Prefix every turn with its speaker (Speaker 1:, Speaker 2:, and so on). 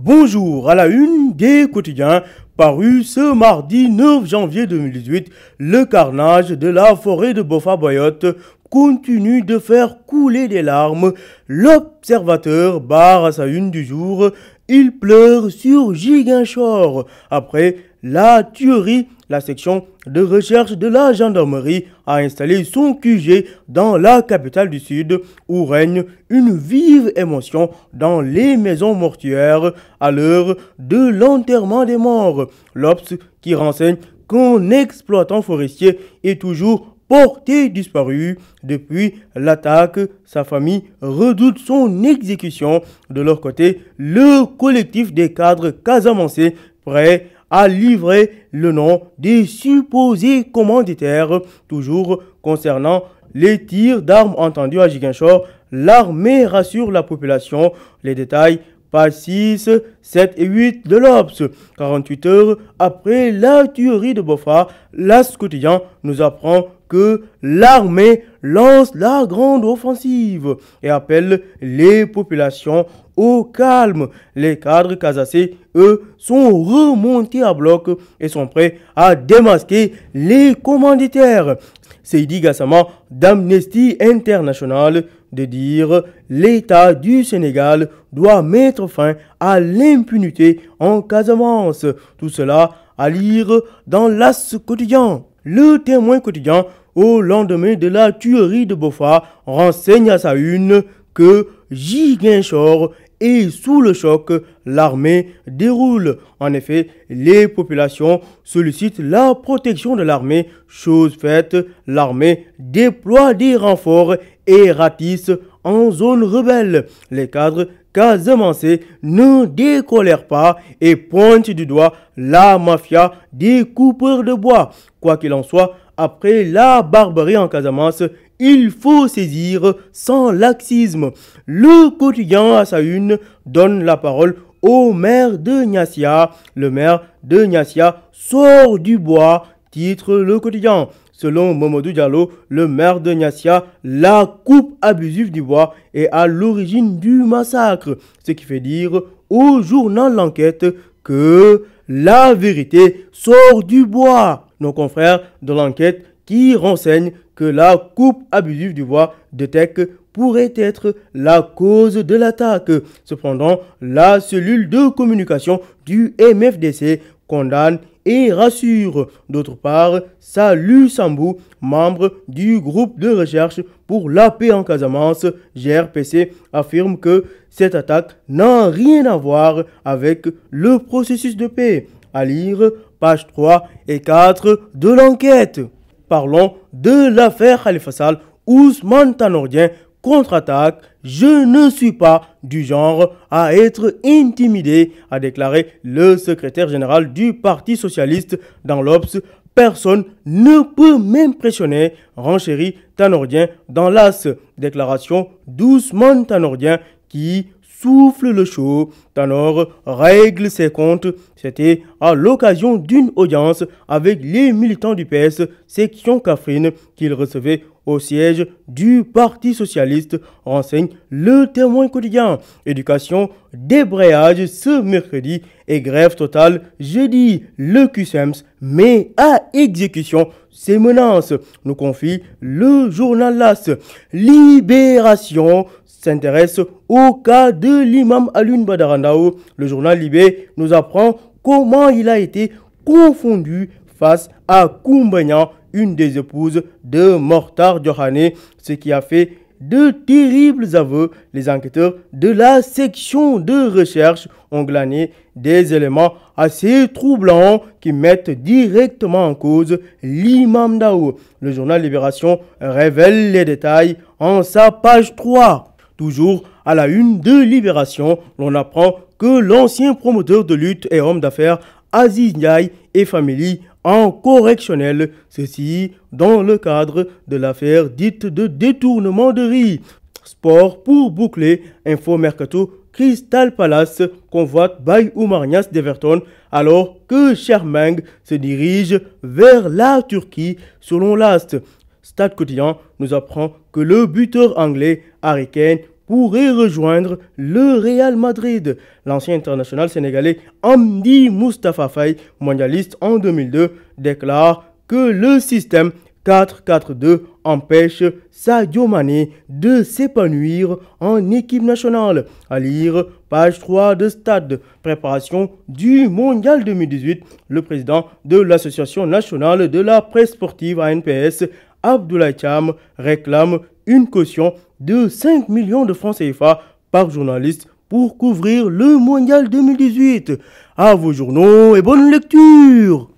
Speaker 1: Bonjour, à la une des quotidiens, paru ce mardi 9 janvier 2018, le carnage de la forêt de Bofa-Boyotte continue de faire couler des larmes. L'observateur barre à sa une du jour, il pleure sur Ziguinchor. Après la tuerie, la section de recherche de la gendarmerie a installé son QG dans la capitale du Sud où règne une vive émotion dans les maisons mortuaires à l'heure de l'enterrement des morts. L'Obs qui renseigne qu'un exploitant forestier est toujours porté disparu. Depuis l'attaque, sa famille redoute son exécution. De leur côté, le collectif des cadres casamançais prêt à livrer le nom des supposés commanditaires. Toujours concernant les tirs d'armes entendus à Ziguinchor, l'armée rassure la population. Les détails pages 6, 7 et 8 de l'Obs. 48 heures après la tuerie de Bofa, l'As quotidien nous apprend que l'armée lance la grande offensive et appelle les populations au calme. Les cadres casassés, eux, sont remontés à bloc et sont prêts à démasquer les commanditaires. Seydi Gassama d'Amnesty International de dire l'État du Sénégal doit mettre fin à l'impunité en Casamance. Tout cela à lire dans l'As quotidien. Le Témoin quotidien, au lendemain de la tuerie de Bofa, renseigne à sa une que Ziguinchor est sous le choc, l'armée déroule. En effet, les populations sollicitent la protection de l'armée. Chose faite, l'armée déploie des renforts et ratisse en zone rebelle. Les cadres casamançais ne décolèrent pas et pointent du doigt la mafia des coupeurs de bois. Quoi qu'il en soit, après la barbarie en Casamance, il faut saisir sans laxisme. Le quotidien à sa une donne la parole au maire de Niassia. Le maire de Niassia sort du bois, titre le quotidien. Selon Mamadou Diallo, le maire de Niassia, la coupe abusive du bois est à l'origine du massacre. Ce qui fait dire au journal L'Enquête que la vérité sort du bois. Nos confrères de L'Enquête qui renseignent que la coupe abusive du bois de Teck pourrait être la cause de l'attaque. Cependant, la cellule de communication du MFDC condamne et rassure. D'autre part, Salou Sambou, membre du groupe de recherche pour la paix en Casamance, GRPC, affirme que cette attaque n'a rien à voir avec le processus de paix. À lire, pages 3 et 4 de l'enquête. Parlons de l'affaire Khalifa Sall. Ousmane Tanordien contre-attaque. Je ne suis pas du genre à être intimidé, a déclaré le secrétaire général du Parti socialiste dans l'Obs. Personne ne peut m'impressionner, renchérit Tanordien dans l'As. Déclaration d'Ousmane Tanordien qui souffle le chaud. Tanor règle ses comptes. C'était à l'occasion d'une audience avec les militants du PS, section Kaffrine, qu'il recevait au siège du Parti socialiste, renseigne le Témoin quotidien. Éducation, débrayage ce mercredi et grève totale jeudi. Le QSEMS met à exécution ses menaces, nous confie le journal LAS. Libération s'intéresse au cas de l'imam Alioune Badara Ndao. Le journal Libé nous apprend comment il a été confondu face à Koumbagnan, une des épouses de Mortar Diokhane, ce qui a fait de terribles aveux. Les enquêteurs de la section de recherche ont glané des éléments assez troublants qui mettent directement en cause l'imam Ndao. Le journal Libération révèle les détails en sa page 3. Toujours à la une de Libération, l'on apprend que l'ancien promoteur de lutte et homme d'affaires Aziz Ndiaye et famille en correctionnel, ceci dans le cadre de l'affaire dite de détournement de riz. Sport pour boucler, info mercato, Crystal Palace convoite Baye Oumar Niasse d'Everton alors que Shermeng se dirige vers la Turquie selon l'Ast. Stade quotidien nous apprend que le buteur anglais Harry Kane pourrait rejoindre le Real Madrid. L'ancien international sénégalais Amdi Moustapha Faye, mondialiste en 2002, déclare que le système 4-4-2 empêche Sadio Mané de s'épanouir en équipe nationale. À lire, page 3 de Stade, préparation du Mondial 2018. Le président de l'Association nationale de la presse sportive ANPS, Abdoulaye Thiam, réclame une caution de 5 millions de francs CFA par journaliste pour couvrir le Mondial 2018. À vos journaux et bonne lecture!